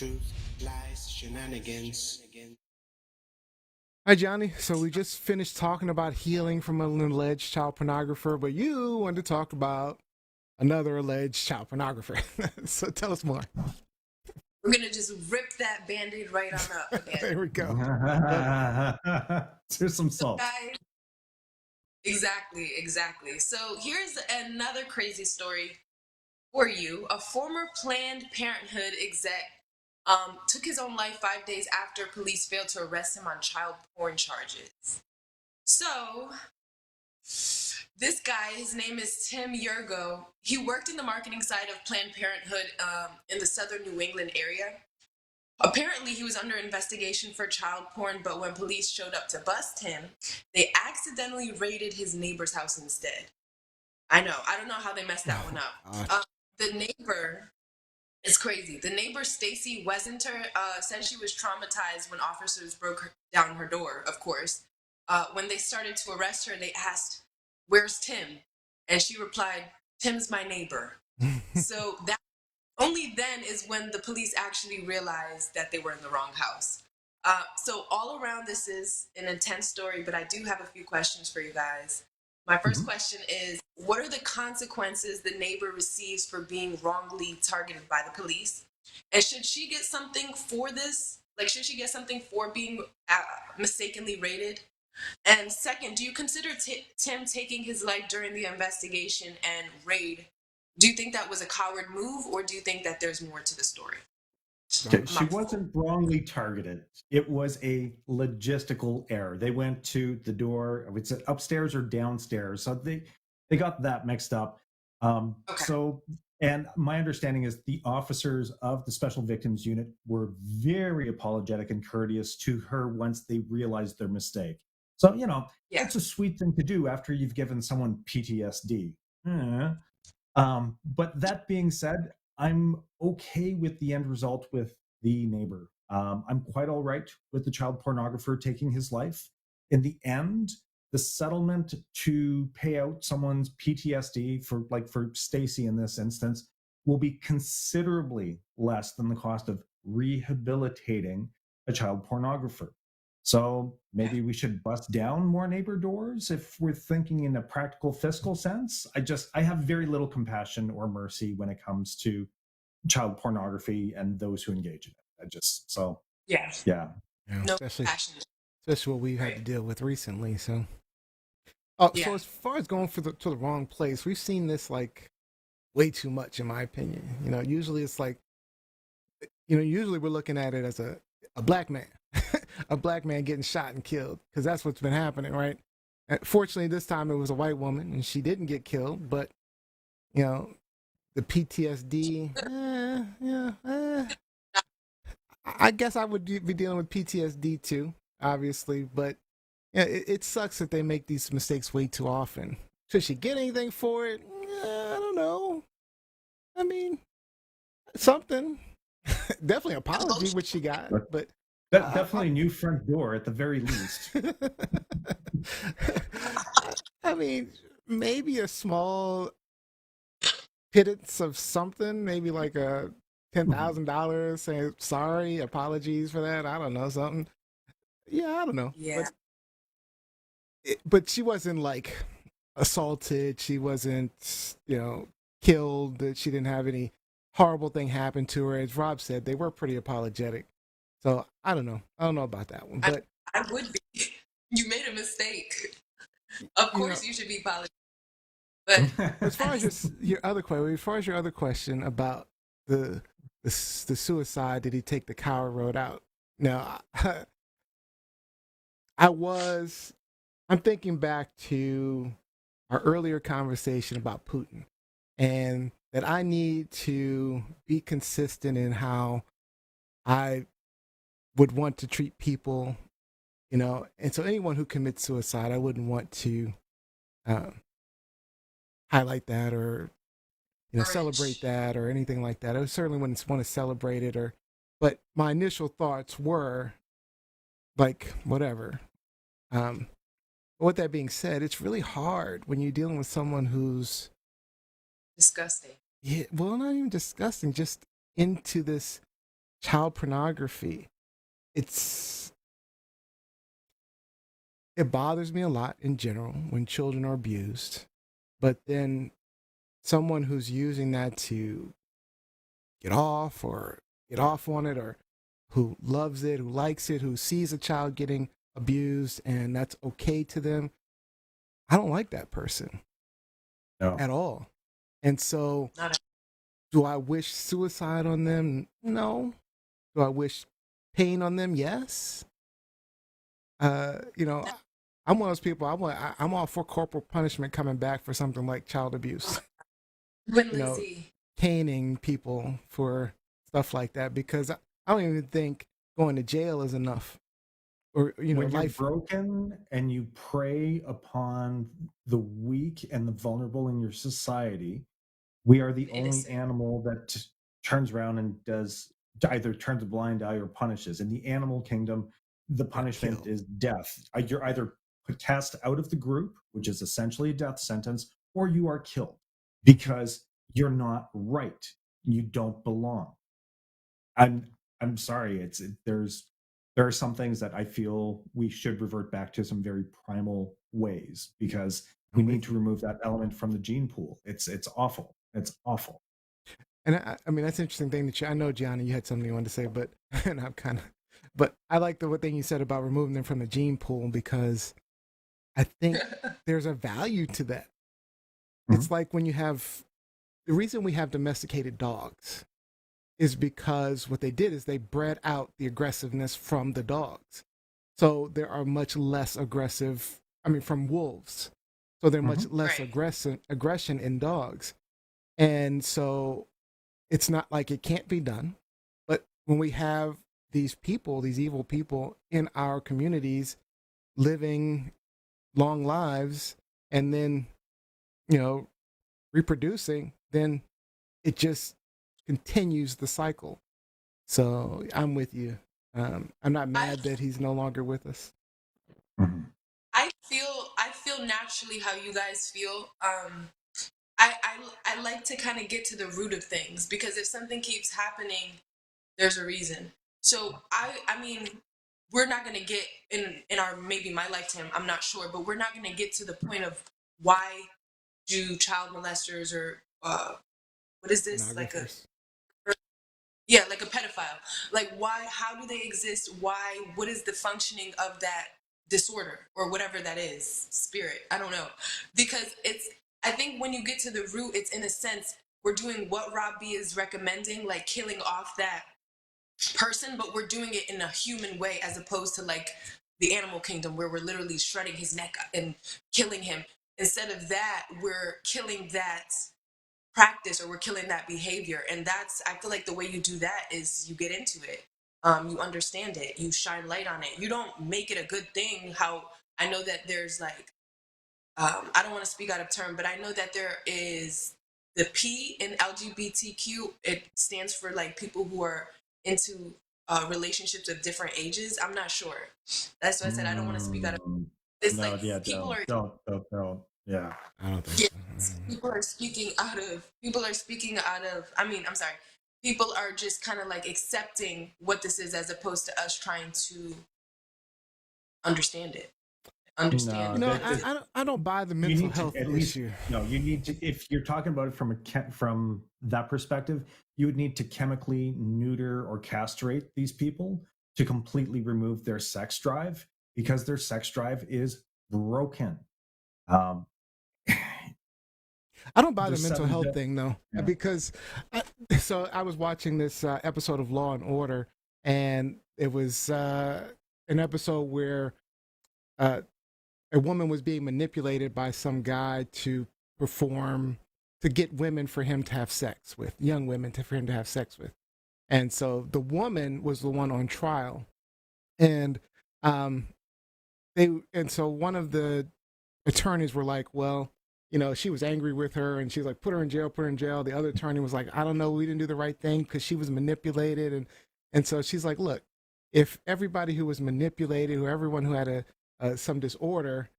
Truth, lies, shenanigans. Hi, Johnny. So we just finished talking about healing from an alleged child pornographer, but you wanted to talk about another alleged child pornographer. So tell us more. We're gonna just rip that band-aid right on up again. There we go. Love it. Here's some salt. Guys, exactly. So here's another crazy story for you. A former Planned Parenthood exec took his own life 5 days after police failed to arrest him on child porn charges. So this guy, his name is Tim Yergeau. He worked in the marketing side of Planned Parenthood in the southern New England area. Apparently, he was under investigation for child porn, but when police showed up to bust him, they accidentally raided his neighbor's house instead. I know. I don't know how they messed that one up. The neighbor is crazy. The neighbor, Stacy Wesenter, said she was traumatized when officers broke down her door, of course. When they started to arrest her, they asked, "Where's Tim?" And she replied, "Tim's my neighbor." So that only then is when the police actually realized that they were in the wrong house. So all around, this is an intense story, but I do have a few questions for you guys. My first question is, what are the consequences the neighbor receives for being wrongly targeted by the police? And should she get something for this? Like, should she get something for being mistakenly raided? And second, do you consider Tim taking his life during the investigation and raid? Do you think that was a coward move, or do you think that there's more to the story? Okay, she wasn't wrongly targeted. It was a logistical error. They went to the door, it's upstairs or downstairs. So they got that mixed up. Okay. So, and my understanding is the officers of the Special Victims Unit were very apologetic and courteous to her once they realized their mistake. So, Yeah. that's a sweet thing to do after you've given someone PTSD. But that being said, I'm okay with the end result with the neighbor. I'm quite all right with the child pornographer taking his life. In the end, the settlement to pay out someone's PTSD for Stacy in this instance will be considerably less than the cost of rehabilitating a child pornographer. So maybe we should bust down more neighbor doors if we're thinking in a practical fiscal sense. I have very little compassion or mercy when it comes to child pornography and those who engage in it. Yeah. Yeah. No especially passion. especially what we've had to Right. deal with recently. So, so Yeah. as far as going to the wrong place, we've seen this like way too much, in my opinion. Usually it's like, usually we're looking at it as a black man, a black man getting shot and killed, because that's what's been happening, right? Fortunately, this time it was a white woman and she didn't get killed, but you know, the PTSD, I guess I would be dealing with PTSD too, obviously, but yeah, it sucks that they make these mistakes way too often. Should she get anything for it? I don't know. I mean, something. Definitely apology, which she got, but Definitely a new front door at the very least. I mean, maybe a small pittance of something, maybe like a $10,000 saying sorry, apologies for that. I don't know, something. Yeah, I don't know, Yeah. but she wasn't like assaulted. She wasn't, killed. That she didn't have any horrible thing happen to her. As Rob said, they were pretty apologetic. So I don't know. I don't know about that one, but I would be. You made a mistake. Of you know, course, you should be apologized. But as far as your other question about the the suicide, did he take the coward road out? Now, I was I'm thinking back to our earlier conversation about Putin, and that I need to be consistent in how I would want to treat people, and so anyone who commits suicide, I wouldn't want to uh, highlight that or celebrate courage. that or anything like that. I certainly wouldn't want to celebrate it, but my initial thoughts were like, whatever. Um, with that being said, it's really hard when you're dealing with someone who's, Disgusting. yeah, well, not even disgusting, just into this child pornography, it bothers me a lot in general when children are abused, but then someone who's using that to get off or get off on it, or who loves it, who likes it, who sees a child getting abused and that's okay to them, I don't like that person No. at all. And so, Not do I wish suicide on them? No. Do I wish pain on them? Yes. You know, I'm one of those people. I'm all for corporal punishment coming back for something like child abuse. when You know, Lizzie. caning people for stuff like that, because I don't even think going to jail is enough. Or When you're life. broken and you prey upon the weak and the vulnerable in your society, we are the only Innocent. animal that turns around and does either turns a blind eye or punishes. In the animal kingdom, the punishment Kill. is death. You're either cast out of the group, which is essentially a death sentence, or you are killed because you're not right. You don't belong. I'm sorry. There are some things that I feel we should revert back to some very primal ways, because we I'm need with to you. remove that element from the gene pool. It's awful. It's awful. And I mean, that's an interesting thing I know, Gianni, you had something you wanted to say, but and I'm kind of, but I like the thing you said about removing them from the gene pool, because I think there's a value to that. It's like when you have the reason we have domesticated dogs is because what they did is they bred out the aggressiveness from the dogs. So there are much less aggressive, I mean, from wolves. So there's much less Right. aggression in dogs. And so it's not like it can't be done. But when we have these people, these evil people in our communities living long lives and then, reproducing, then it just continues the cycle. So I'm with you. I'm not I mad that he's no longer with us. Mhm. I feel naturally how you guys feel. I like to kind of get to the root of things, because if something keeps happening, there's a reason. So I mean, we're not gonna get in our, maybe my lifetime, I'm not sure, but we're not gonna get to the point of why do child molesters or what is this, like a, Pornographers. yeah, like a pedophile, like why, how do they exist, why, what is the functioning of that disorder or whatever that is, spirit, I don't know, because it's, I think when you get to the root, it's in a sense we're doing what Rob B is recommending, like killing off that person, but we're doing it in a human way, as opposed to like the animal kingdom where we're literally shredding his neck and killing him. Instead of that, we're killing that practice, or we're killing that behavior. And that's, I feel like the way you do that is you get into it, you understand it, you shine light on it, you don't make it a good thing. How I know that there's like, I don't want to speak out of turn, but I know that there is the P in LGBTQ. It stands for like people who are into relationships of different ages. I'm not sure. That's why I said I don't want to speak out of. Mm, It's like no, yeah, people are, don't. Yeah. I don't think yeah, so. people are speaking out of. I mean, I'm sorry. People are just kind of like accepting what this is, as opposed to us trying to understand it. Understand No, what it is. I don't buy the you mental need to health at least, issue. no, you need to, if you're talking about it from from that perspective, you would need to chemically neuter or castrate these people to completely remove their sex drive, because their sex drive is broken. um I don't buy the there's mental seven health thing though, yeah. because so I was watching this episode of Law and Order, and it was an episode where uh, a woman was being manipulated by some guy to perform to get women for him to have sex with, young women for him to have sex with. And so the woman was the one on trial, and um, so one of the attorneys were like, well, she was angry with her, and she was like, put her in jail, put her in jail. The other attorney was like, I don't know, we didn't do the right thing because she was manipulated. And so she's like, look, if everybody who was manipulated, or everyone who had some disorder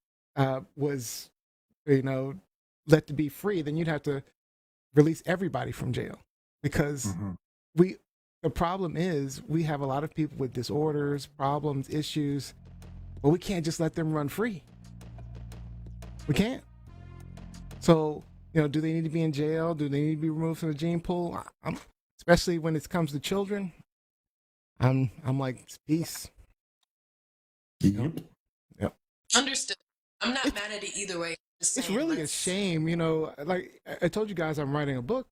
was, let to be free, then you'd have to release everybody from jail, because Mhm. we the problem is we have a lot of people with disorders, problems, issues, but we can't just let them run free. We can't. So, do they need to be in jail? Do they need to be removed from the gene pool? Especially when it comes to children, I'm like, peace. Yep. Yep. Understood. I'm not mad at it either way. Just It's saying, really a shame, like I told you guys, I'm writing a book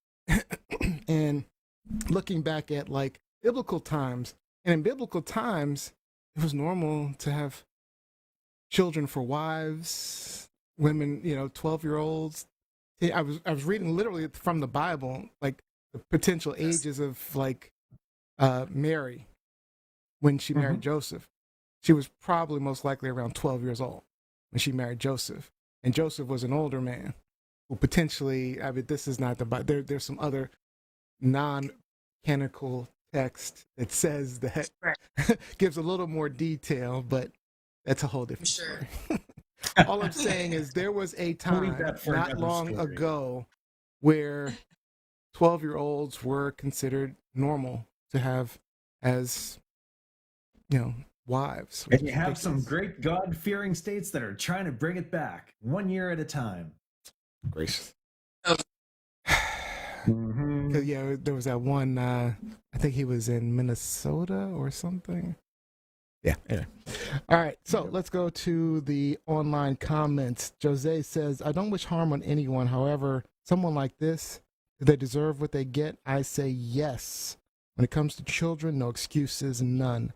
and looking back at like biblical times. And in biblical times, it was normal to have children for wives, women, 12-year-olds. I was reading literally from the Bible, like the potential ages of like Mary when she married Joseph. She was probably most likely around 12 years old when she married Joseph. And Joseph was an older man who potentially, this is not the Bible. There's some other non-canonical text that says that, gives a little more detail, but that's a whole different story. All I'm saying is there was a time not long ago where 12-year-olds were considered normal to have as, wives. And you have some great God-fearing states that are trying to bring it back 1 year at a time. Gracious. Oh. Yeah, there was that one, I think he was in Minnesota or something. Yeah, anyway. All right, so let's go to the online comments. Jose says, I don't wish harm on anyone. However, someone like this, do they deserve what they get? I say yes. When it comes to children, no excuses, none.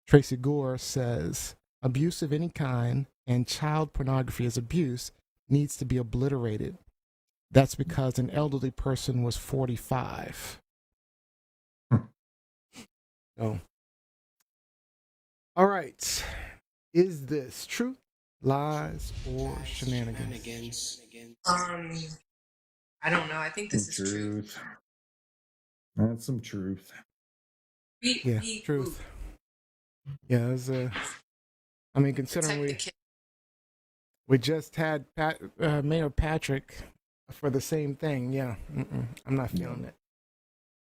Tracy Gore says, abuse of any kind and child pornography as abuse needs to be obliterated. That's because an elderly person was 45. Oh. All right. Is this truth, lies, or shenanigans? I don't know. I think this is truth. That's some truth. Yeah, truth. Yeah, it was considering we just had Mayor Patrick for the same thing. Yeah, I'm not feeling it.